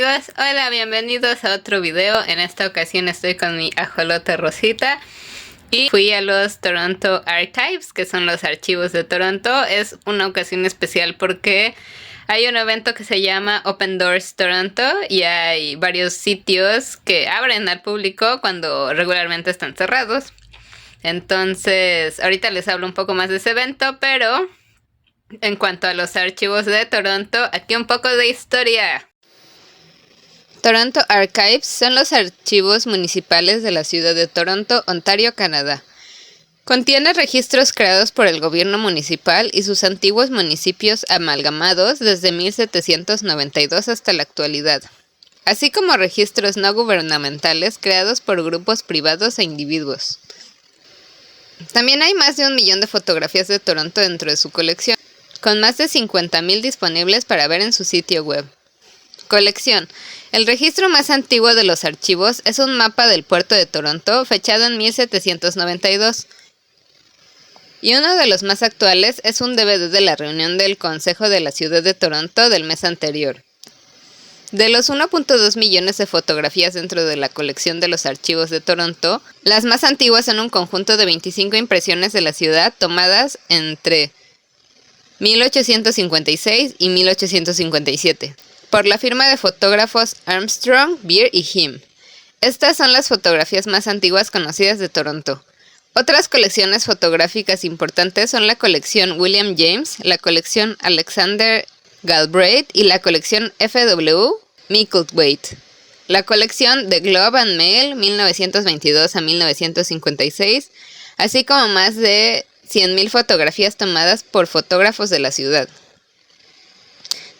amigos, hola, bienvenidos a otro video. En esta ocasión estoy con mi ajolote Rosita y fui a los Toronto Archives, que son los archivos de Toronto. Es una ocasión especial porque hay un evento que se llama Open Doors Toronto y hay varios sitios que abren al público cuando regularmente están cerrados. Entonces, ahorita les hablo un poco más de ese evento, pero en cuanto a los archivos de Toronto, aquí un poco de historia. Toronto Archives son los archivos municipales de la ciudad de Toronto, Ontario, Canadá. Contiene registros creados por el gobierno municipal y sus antiguos municipios amalgamados desde 1792 hasta la actualidad, así como registros no gubernamentales creados por grupos privados e individuos. También hay más de 1 millón de fotografías de Toronto dentro de su colección, con más de 50,000 disponibles para ver en su sitio web. Colección. El registro más antiguo de los archivos es un mapa del puerto de Toronto fechado en 1792. Y uno de los más actuales es un DVD de la reunión del Consejo de la Ciudad de Toronto del mes anterior. De los 1.2 millones de fotografías dentro de la colección de los archivos de Toronto, las más antiguas son un conjunto de 25 impresiones de la ciudad tomadas entre 1856 y 1857. Por la firma de fotógrafos Armstrong, Beer y Him. Estas son las fotografías más antiguas conocidas de Toronto. Otras colecciones fotográficas importantes son la colección William James, la colección Alexander Galbraith y la colección F.W. Micklethwaite. La colección The Globe and Mail 1922 a 1956, así como más de 100,000 fotografías tomadas por fotógrafos de la ciudad.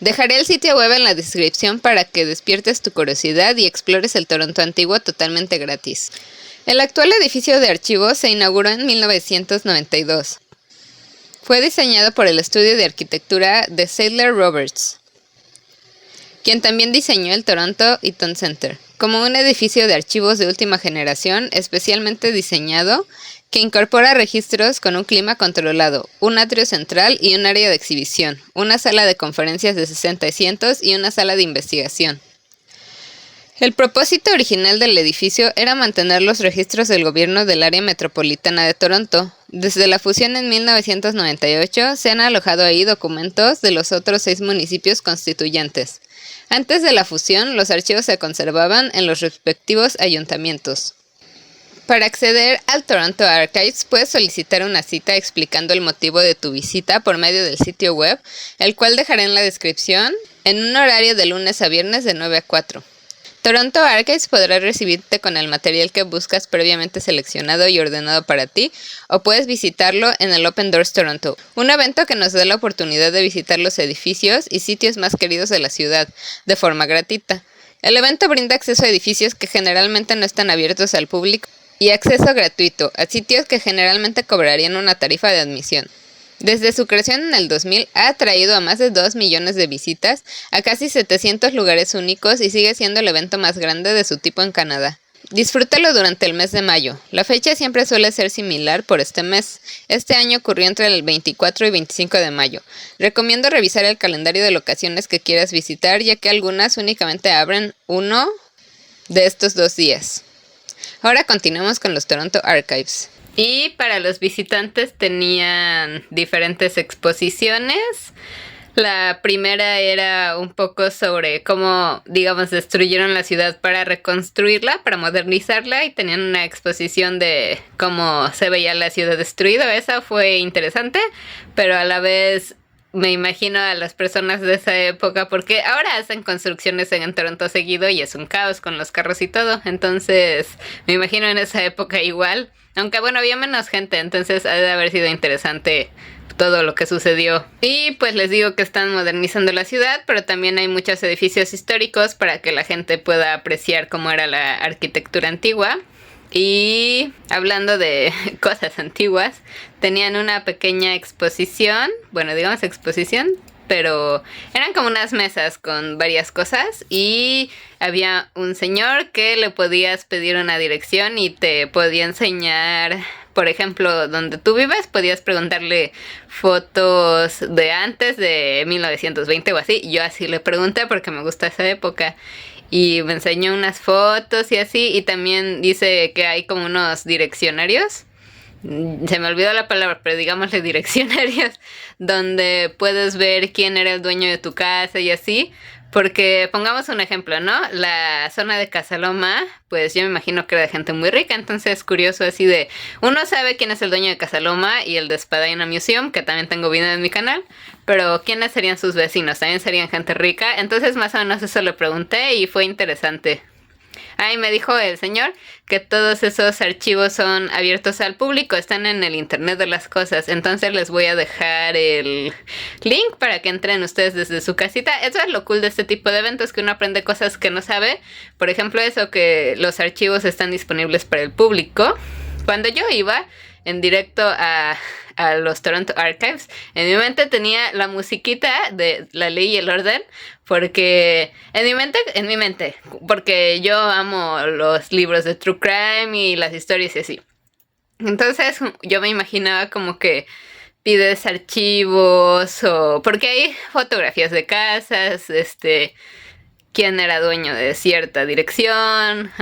Dejaré el sitio web en la descripción para que despiertes tu curiosidad y explores el Toronto antiguo totalmente gratis. El actual edificio de archivos se inauguró en 1992. Fue diseñado por el estudio de arquitectura de Sadler Roberts, quien también diseñó el Toronto Eaton Center, como un edificio de archivos de última generación especialmente diseñado que incorpora registros con un clima controlado, un atrio central y un área de exhibición, una sala de conferencias de 60 asientos y una sala de investigación. El propósito original del edificio era mantener los registros del gobierno del área metropolitana de Toronto. Desde la fusión en 1998 se han alojado ahí documentos de los otros 6 municipios constituyentes. Antes de la fusión, los archivos se conservaban en los respectivos ayuntamientos. Para acceder al Toronto Archives, puedes solicitar una cita explicando el motivo de tu visita por medio del sitio web, el cual dejaré en la descripción, en un horario de lunes a viernes de 9 a 4. Toronto Archives podrá recibirte con el material que buscas previamente seleccionado y ordenado para ti, o puedes visitarlo en el Open Doors Toronto, un evento que nos da la oportunidad de visitar los edificios y sitios más queridos de la ciudad, de forma gratuita. El evento brinda acceso a edificios que generalmente no están abiertos al público, y acceso gratuito a sitios que generalmente cobrarían una tarifa de admisión. Desde su creación en el 2000 ha atraído a más de 2 millones de visitas a casi 700 lugares únicos y sigue siendo el evento más grande de su tipo en Canadá. Disfrútalo durante el mes de mayo. La fecha siempre suele ser similar por este mes. Este año ocurrió entre el 24 y 25 de mayo. Recomiendo revisar el calendario de locaciones que quieras visitar, ya que algunas únicamente abren uno de estos 2 días. Ahora continuamos con los Toronto Archives. Y para los visitantes tenían diferentes exposiciones. La primera era un poco sobre cómo, digamos, destruyeron la ciudad para reconstruirla, para modernizarla, y tenían una exposición de cómo se veía la ciudad destruida. Esa fue interesante, pero a la vez me imagino a las personas de esa época, porque ahora hacen construcciones en Toronto seguido y es un caos con los carros y todo. Entonces me imagino en esa época igual, aunque bueno, había menos gente, entonces ha de haber sido interesante todo lo que sucedió. Y pues les digo que están modernizando la ciudad, pero también hay muchos edificios históricos para que la gente pueda apreciar cómo era la arquitectura antigua. Y hablando de cosas antiguas, tenían una pequeña exposición, bueno, digamos exposición, pero eran como unas mesas con varias cosas y había un señor que le podías pedir una dirección y te podía enseñar, por ejemplo, donde tú vives, podías preguntarle fotos de antes de 1920 o así. Yo así le pregunté porque me gusta esa época. y me enseñó unas fotos y así, y también dice que hay como unos direccionarios. Se me olvidó la palabra, pero digámosle direccionarios, donde puedes ver quién era el dueño de tu casa y así. Porque pongamos un ejemplo, ¿no? La zona de Casaloma, pues yo me imagino que era de gente muy rica, entonces es curioso así de, uno sabe quién es el dueño de Casaloma y el de Spadina Museum, que también tengo video en mi canal, pero ¿quiénes serían sus vecinos? También serían gente rica, entonces más o menos eso le pregunté y fue interesante. Ahí me dijo el señor que todos esos archivos son abiertos al público, están en el Internet de las cosas. Entonces les voy a dejar el link para que entren ustedes desde su casita. Eso es lo cool de este tipo de eventos, que uno aprende cosas que no sabe. Por ejemplo, eso que los archivos están disponibles para el público. Cuando yo iba en directo a los Toronto Archives, en mi mente tenía la musiquita de La Ley y el Orden, porque en mi mente, porque yo amo los libros de True Crime y las historias y así. Entonces yo me imaginaba como que pides archivos o porque hay fotografías de casas, quién era dueño de cierta dirección,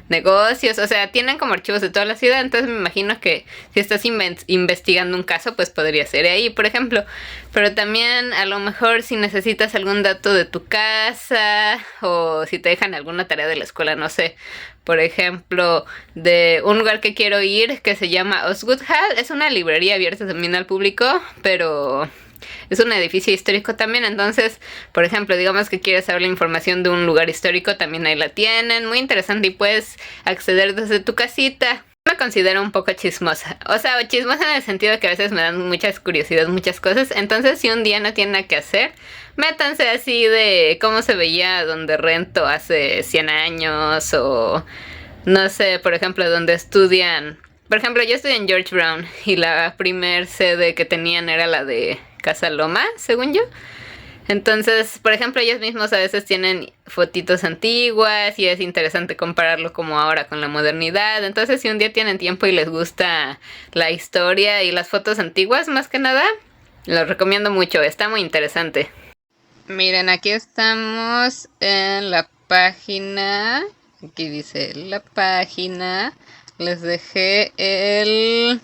negocios, o sea, tienen como archivos de toda la ciudad, entonces me imagino que si estás investigando un caso, pues podría ser ahí, por ejemplo, pero también a lo mejor si necesitas algún dato de tu casa o si te dejan alguna tarea de la escuela, no sé, por ejemplo, de un lugar que quiero ir que se llama Osgood Hall, es una librería abierta también al público, pero es un edificio histórico también, entonces, por ejemplo, digamos que quieres saber la información de un lugar histórico, también ahí la tienen, muy interesante y puedes acceder desde tu casita. Me considero un poco chismosa, o sea, chismosa en el sentido de que a veces me dan muchas curiosidades, muchas cosas, entonces si un día no tienen nada que hacer, métanse así de cómo se veía donde rento hace 100 años o no sé, por ejemplo, donde estudian. Por ejemplo, yo estudié en George Brown y la primer sede que tenían era la de Casaloma, según yo. Entonces, por ejemplo, ellos mismos a veces tienen fotitos antiguas y es interesante compararlo como ahora con la modernidad. Entonces, si un día tienen tiempo y les gusta la historia y las fotos antiguas, más que nada, los recomiendo mucho, está muy interesante. Miren, aquí estamos en la página. Aquí dice la página. Les dejé el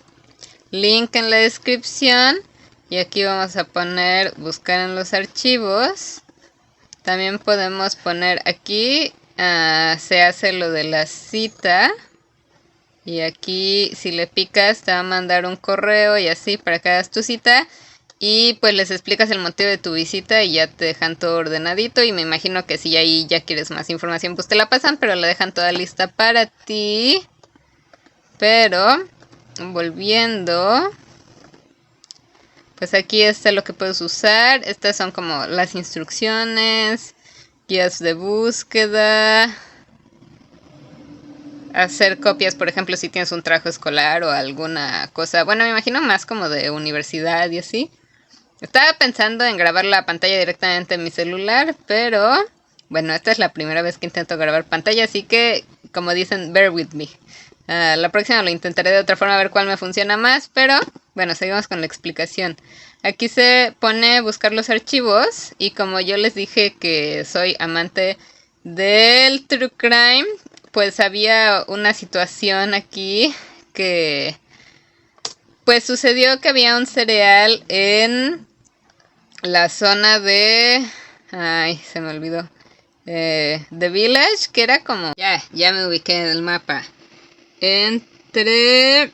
link en la descripción. Y aquí vamos a poner buscar en los archivos. También podemos poner aquí se hace lo de la cita. Y aquí si le picas te va a mandar un correo y así para que hagas tu cita. Y pues les explicas el motivo de tu visita y ya te dejan todo ordenadito. Y me imagino que si ahí ya quieres más información pues te la pasan, pero la dejan toda lista para ti. Pero volviendo, pues aquí está lo que puedes usar. Estas son como las instrucciones, guías de búsqueda, hacer copias, por ejemplo, si tienes un trabajo escolar o alguna cosa. Bueno, me imagino más como de universidad y así. Estaba pensando en grabar la pantalla directamente en mi celular, pero bueno, esta es la primera vez que intento grabar pantalla, así que, como dicen, bear with me. La próxima lo intentaré de otra forma a ver cuál me funciona más, pero bueno, seguimos con la explicación. Aquí se pone buscar los archivos y como yo les dije que soy amante del true crime, pues había una situación aquí que pues sucedió que había un cereal en la zona de... Ay, se me olvidó. The Village, que era como... Ya me ubiqué en el mapa. Entre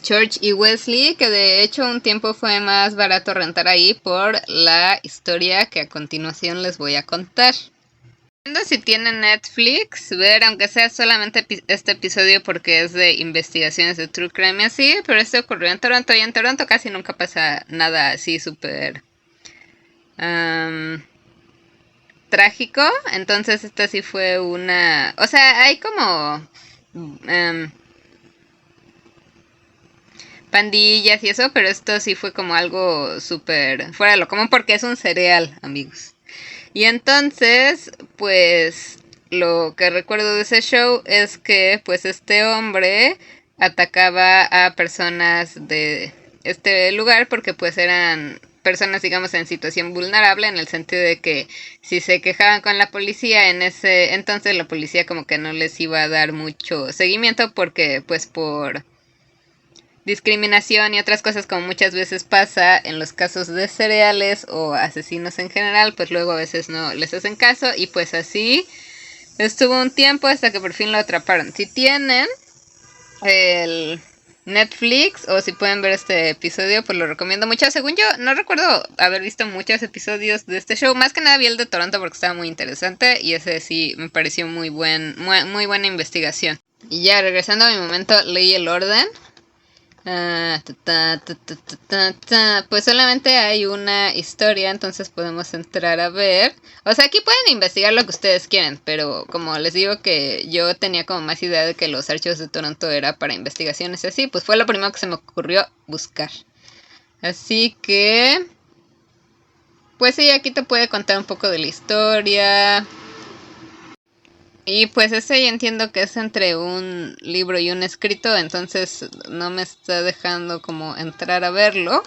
Church y Wesley, que de hecho un tiempo fue más barato rentar ahí por la historia que a continuación les voy a contar. Si tienen Netflix, ver aunque sea solamente este episodio porque es de investigaciones de True Crime y así, pero esto ocurrió en Toronto y en Toronto casi nunca pasa nada así súper trágico, entonces esta sí fue una... O sea, hay como pandillas y eso, pero esto sí fue como algo súper fuera de lo común porque es un cereal, amigos. Y entonces, pues, lo que recuerdo de ese show es que, pues, este hombre atacaba a personas de este lugar porque, pues, eran personas, digamos, en situación vulnerable, en el sentido de que si se quejaban con la policía en ese entonces, la policía como que no les iba a dar mucho seguimiento porque pues por discriminación y otras cosas, como muchas veces pasa en los casos de cereales o asesinos en general, pues luego a veces no les hacen caso y pues así estuvo un tiempo hasta que por fin lo atraparon. Si tienen el Netflix o si pueden ver este episodio, pues lo recomiendo mucho. Según yo, no recuerdo haber visto muchos episodios de este show. Más que nada vi el de Toronto porque estaba muy interesante y ese sí me pareció muy buena investigación. Y ya regresando a mi momento, leí el orden. Pues solamente hay una historia, entonces podemos entrar a ver. O sea, aquí pueden investigar lo que ustedes quieren, pero como les digo que yo tenía como más idea de que los archivos de Toronto era para investigaciones y así, pues fue lo primero que se me ocurrió buscar. Así que pues sí, aquí te puede contar un poco de la historia. Y pues ese yo entiendo que es entre un libro y un escrito, entonces no me está dejando como entrar a verlo.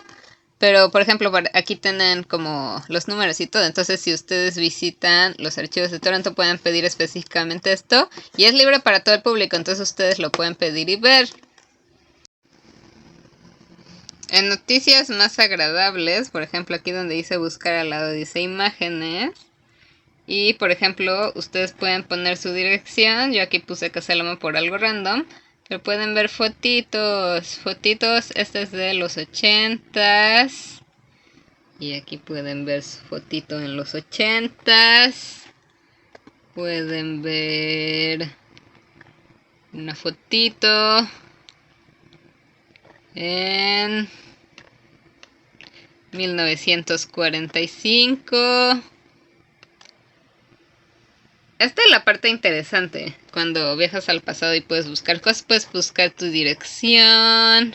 Pero por ejemplo, aquí tienen como los números y todo, entonces si ustedes visitan los archivos de Toronto pueden pedir específicamente esto. Y es libre para todo el público, entonces ustedes lo pueden pedir y ver. En noticias más agradables, por ejemplo aquí donde dice buscar al lado dice imágenes. Y por ejemplo, ustedes pueden poner su dirección. Yo aquí puse Casaloma por algo random. Pero pueden ver fotitos. Este es de los 80s. Y aquí pueden ver su fotito en los 80s. Pueden ver una fotito en 1945. Esta es la parte interesante, cuando viajas al pasado y puedes buscar cosas, puedes buscar tu dirección.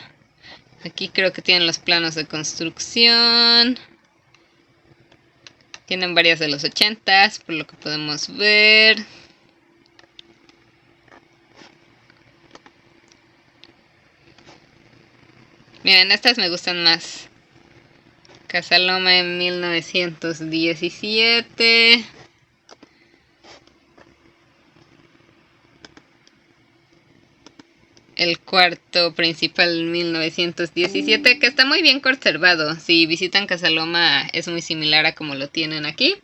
Aquí creo que tienen los planos de construcción. Tienen varias de los 80s, por lo que podemos ver. Miren, estas me gustan más. Casaloma en 1917. El cuarto principal en 1917, que está muy bien conservado. Si visitan Casaloma es muy similar a como lo tienen aquí.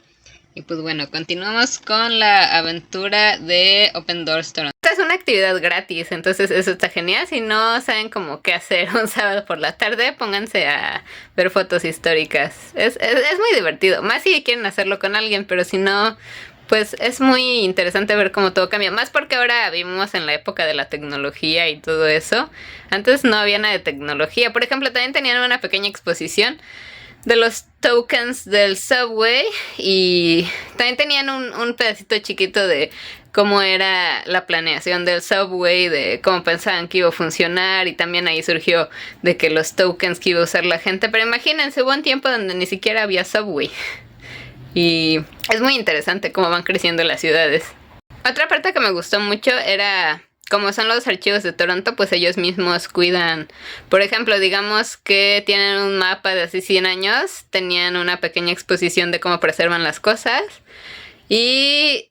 Y pues bueno, continuamos con la aventura de Open Doors Toronto. Esta es una actividad gratis, entonces eso está genial. Si no saben cómo qué hacer un sábado por la tarde, pónganse a ver fotos históricas. Es muy divertido, más si quieren hacerlo con alguien, pero si no, pues es muy interesante ver cómo todo cambia. Más porque ahora vivimos en la época de la tecnología y todo eso. Antes no había nada de tecnología. Por ejemplo, también tenían una pequeña exposición de los tokens del subway. Y también tenían un pedacito chiquito de cómo era la planeación del subway, de cómo pensaban que iba a funcionar. Y también ahí surgió de que los tokens que iba a usar la gente. Pero imagínense, hubo un tiempo donde ni siquiera había subway. Y es muy interesante cómo van creciendo las ciudades. Otra parte que me gustó mucho era, como son los archivos de Toronto, pues ellos mismos cuidan. Por ejemplo, digamos que tienen un mapa de hace 100 años, tenían una pequeña exposición de cómo preservan las cosas. Y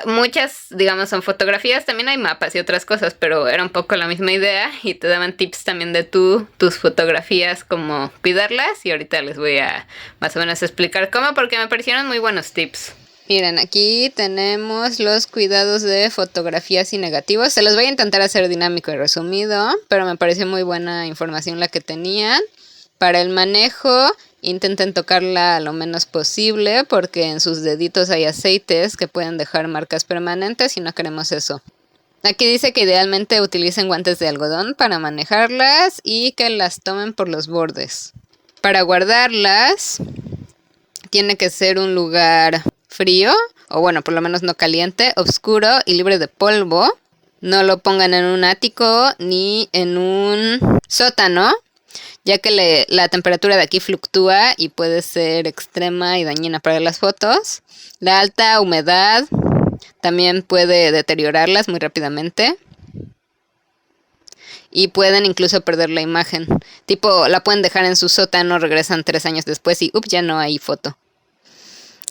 muchas, digamos, son fotografías, también hay mapas y otras cosas, pero era un poco la misma idea y te daban tips también de tus fotografías, cómo cuidarlas, y ahorita les voy a más o menos explicar cómo, porque me parecieron muy buenos tips. Miren, aquí tenemos los cuidados de fotografías y negativos. Se los voy a intentar hacer dinámico y resumido, pero me pareció muy buena información la que tenían. Para el manejo, intenten tocarla lo menos posible porque en sus deditos hay aceites que pueden dejar marcas permanentes y no queremos eso. Aquí dice que idealmente utilicen guantes de algodón para manejarlas y que las tomen por los bordes. Para guardarlas, tiene que ser un lugar frío, o bueno, por lo menos no caliente, oscuro y libre de polvo. No lo pongan en un ático ni en un sótano, ya que la temperatura de aquí fluctúa y puede ser extrema y dañina para las fotos. La alta humedad también puede deteriorarlas muy rápidamente. y pueden incluso perder la imagen. Tipo, la pueden dejar en su sótano, regresan 3 años después y ya no hay foto.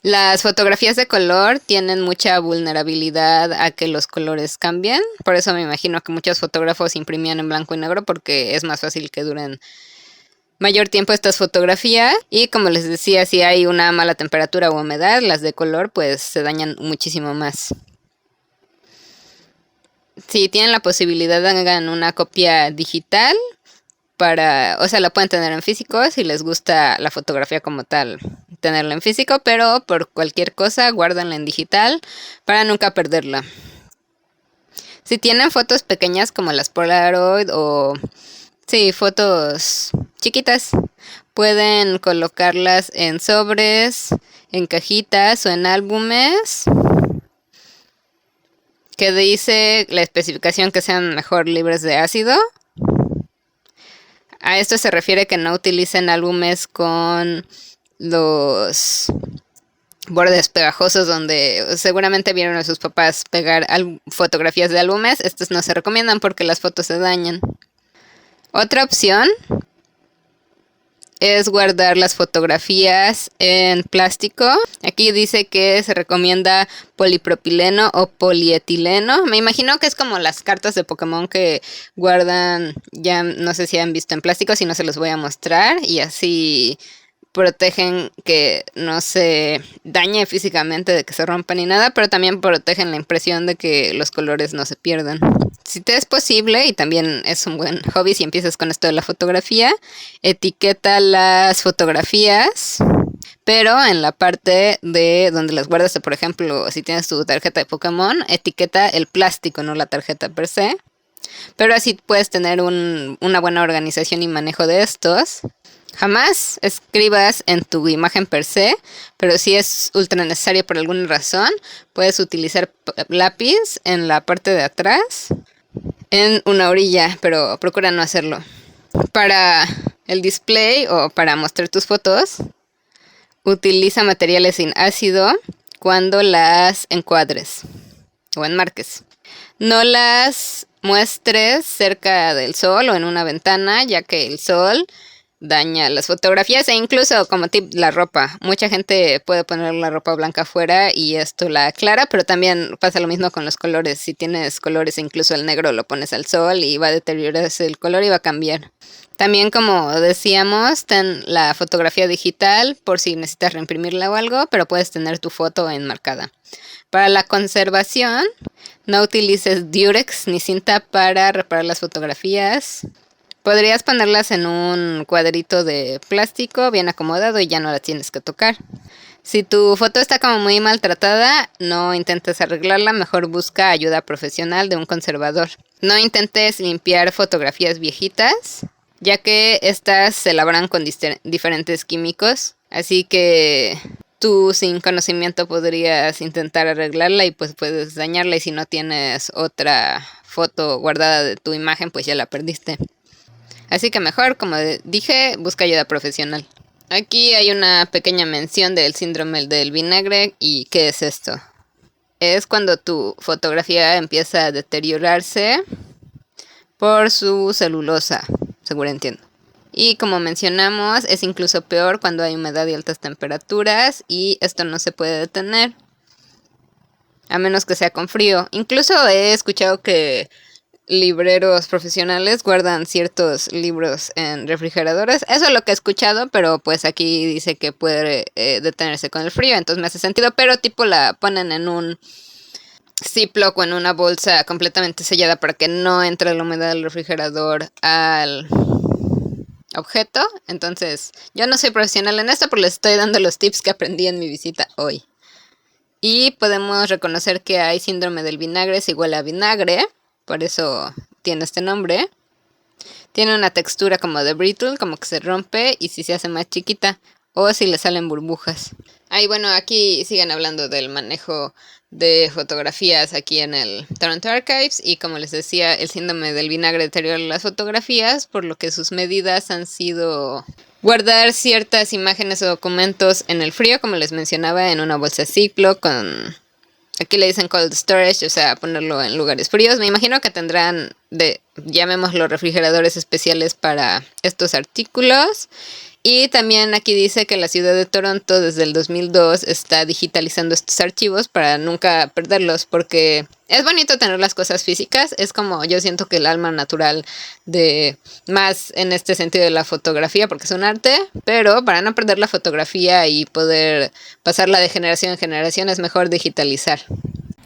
Las fotografías de color tienen mucha vulnerabilidad a que los colores cambien. Por eso me imagino que muchos fotógrafos imprimían en blanco y negro porque es más fácil que duren mayor tiempo estas fotografías. Y como les decía, si hay una mala temperatura o humedad, las de color pues se dañan muchísimo más. Si tienen la posibilidad, hagan una copia digital o sea, la pueden tener en físico si les gusta la fotografía como tal, tenerla en físico, pero por cualquier cosa guárdenla en digital para nunca perderla. Si tienen fotos pequeñas como las Polaroid o fotos chiquitas, pueden colocarlas en sobres, en cajitas o en álbumes que dice la especificación que sean mejor libres de ácido. A esto se refiere que no utilicen álbumes con los bordes pegajosos donde seguramente vieron a sus papás pegar fotografías de álbumes. Estos no se recomiendan porque las fotos se dañan. Otra opción es guardar las fotografías en plástico. Aquí dice que se recomienda polipropileno o polietileno. Me imagino que es como las cartas de Pokémon que guardan, ya no sé si han visto en plástico, si no se los voy a mostrar. Y así protegen que no se dañe físicamente, de que se rompa ni nada, pero también protegen la impresión de que los colores no se pierdan. Si te es posible, y también es un buen hobby si empiezas con esto de la fotografía, etiqueta las fotografías, pero en la parte de donde las guardas, por ejemplo, si tienes tu tarjeta de Pokémon, etiqueta el plástico, no la tarjeta per se. Pero así puedes tener una buena organización y manejo de estos. Jamás escribas en tu imagen per se, pero si es ultra necesario por alguna razón, puedes utilizar lápiz en la parte de atrás, en una orilla, pero procura no hacerlo. Para el display o para mostrar tus fotos, utiliza materiales sin ácido cuando las encuadres o enmarques. No las muestres cerca del sol o en una ventana, ya que el sol daña las fotografías e incluso como tip la ropa. Mucha gente puede poner la ropa blanca afuera y esto la aclara, pero también pasa lo mismo con los colores. Si tienes colores, incluso el negro lo pones al sol y va a deteriorarse el color y va a cambiar. También, como decíamos, ten la fotografía digital por si necesitas reimprimirla o algo, pero puedes tener tu foto enmarcada. Para la conservación, no utilices Durex ni cinta para reparar las fotografías. Podrías ponerlas en un cuadrito de plástico bien acomodado y ya no la tienes que tocar. Si tu foto está como muy maltratada, no intentes arreglarla, mejor busca ayuda profesional de un conservador. No intentes limpiar fotografías viejitas, ya que estas se elaboran con diferentes químicos, así que tú sin conocimiento podrías intentar arreglarla y pues puedes dañarla, y si no tienes otra foto guardada de tu imagen, pues ya la perdiste. Así que mejor, como dije, busca ayuda profesional. Aquí hay una pequeña mención del síndrome del vinagre. ¿Y qué es esto? Es cuando tu fotografía empieza a deteriorarse por su celulosa, seguro entiendo. Y como mencionamos, es incluso peor cuando hay humedad y altas temperaturas, y esto no se puede detener, a menos que sea con frío. Incluso he escuchado que libreros profesionales guardan ciertos libros en refrigeradores. Eso es lo que he escuchado, pero pues aquí dice que puede detenerse con el frío, entonces me hace sentido, pero tipo la ponen en un Ziploc o en una bolsa completamente sellada para que no entre la humedad del refrigerador al objeto. Entonces, yo no soy profesional en esto, pero les estoy dando los tips que aprendí en mi visita hoy. Y podemos reconocer que hay síndrome del vinagre, es igual a vinagre, por eso tiene este nombre. Tiene una textura como de brittle, como que se rompe y si se hace más chiquita o si le salen burbujas. Bueno, aquí siguen hablando del manejo de fotografías aquí en el Toronto Archives, y como les decía, el síndrome del vinagre deteriora las fotografías, por lo que sus medidas han sido guardar ciertas imágenes o documentos en el frío, como les mencionaba, en una bolsa Ziploc con Aquí le dicen cold storage, o sea, ponerlo en lugares fríos. Me imagino que tendrán, llamémoslo, refrigeradores especiales para estos artículos. Y también aquí dice que la ciudad de Toronto desde el 2002 está digitalizando estos archivos para nunca perderlos, porque es bonito tener las cosas físicas, es como yo siento que el alma natural de más en este sentido de la fotografía, porque es un arte, pero para no perder la fotografía y poder pasarla de generación en generación es mejor digitalizar.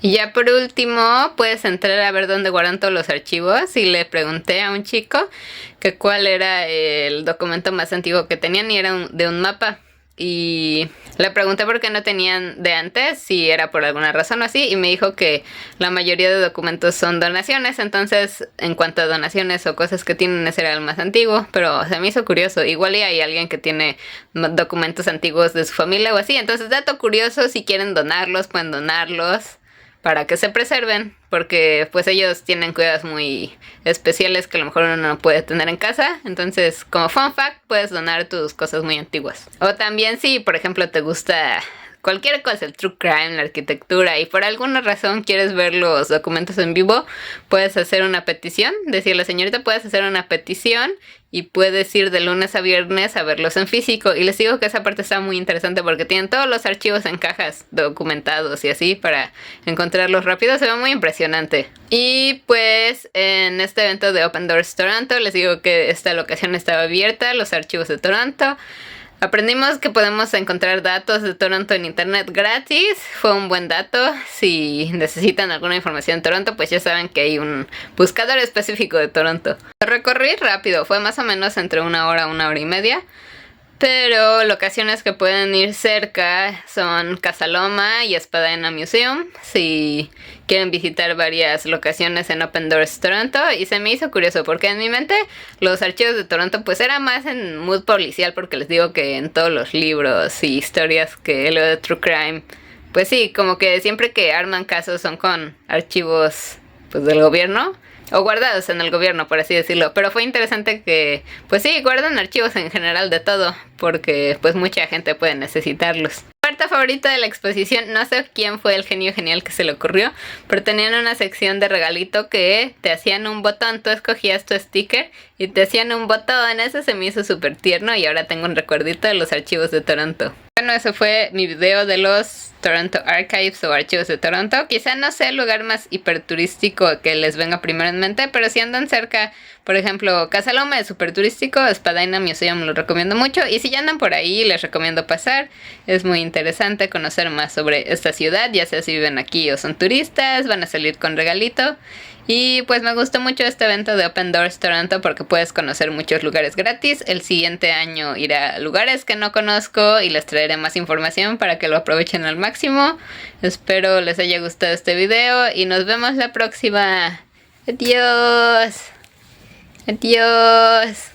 Y ya por último, puedes entrar a ver dónde guardan todos los archivos. Y le pregunté a un chico que cuál era el documento más antiguo que tenían y era de un mapa. Y le pregunté por qué no tenían de antes, si era por alguna razón o así, y me dijo que la mayoría de documentos son donaciones. Entonces, en cuanto a donaciones o cosas que tienen, ese era el más antiguo. Pero se me hizo curioso, igual y hay alguien que tiene documentos antiguos de su familia o así. Entonces, dato curioso, si quieren donarlos, pueden donarlos para que se preserven, porque pues ellos tienen cuidados muy especiales que a lo mejor uno no puede tener en casa. Entonces, como fun fact, puedes donar tus cosas muy antiguas. O también si, por ejemplo, te gusta cualquier cosa, el true crime, la arquitectura, y por alguna razón quieres ver los documentos en vivo, puedes hacer una petición, decirle, señorita, puedes hacer una petición y puedes ir de lunes a viernes a verlos en físico. Y les digo que esa parte está muy interesante porque tienen todos los archivos en cajas documentados y así para encontrarlos rápido. Se ve muy impresionante. Y pues en este evento de Open Doors Toronto les digo que esta locación estaba abierta, los archivos de Toronto. Aprendimos que podemos encontrar datos de Toronto en internet gratis. Fue un buen dato. Si necesitan alguna información de Toronto, pues ya saben que hay un buscador específico de Toronto. Lo recorrí rápido, fue más o menos entre 1 hora, 1 hora y media. Pero locaciones que pueden ir cerca son Casa Loma y Spadina Museum, si quieren visitar varias locaciones en Open Doors Toronto. Y se me hizo curioso porque en mi mente los archivos de Toronto pues era más en mood policial, porque les digo que en todos los libros y historias que leo de True Crime, pues sí, como que siempre que arman casos son con archivos pues del gobierno, o guardados en el gobierno, por así decirlo. Pero fue interesante que, pues sí, guardan archivos en general de todo, porque pues mucha gente puede necesitarlos. Mi parte favorita de la exposición, no sé quién fue el genio genial que se le ocurrió, pero tenían una sección de regalito que te hacían un botón, tú escogías tu sticker y te hacían un botón. Eso se me hizo súper tierno y ahora tengo un recuerdito de los archivos de Toronto. Bueno, ese fue mi video de los Toronto Archives o archivos de Toronto. Quizá no sea el lugar más hiperturístico que les venga primero en mente, pero si andan cerca, por ejemplo, Casa Loma es súper turístico, Spadina Museum lo recomiendo mucho, y si ya andan por ahí les recomiendo pasar. Es muy interesante conocer más sobre esta ciudad, ya sea si viven aquí o son turistas, van a salir con regalito. Y pues me gustó mucho este evento de Open Doors Toronto porque puedes conocer muchos lugares gratis. El siguiente año iré a lugares que no conozco y les traeré más información para que lo aprovechen al máximo. Espero les haya gustado este video y nos vemos la próxima. Adiós. Adiós.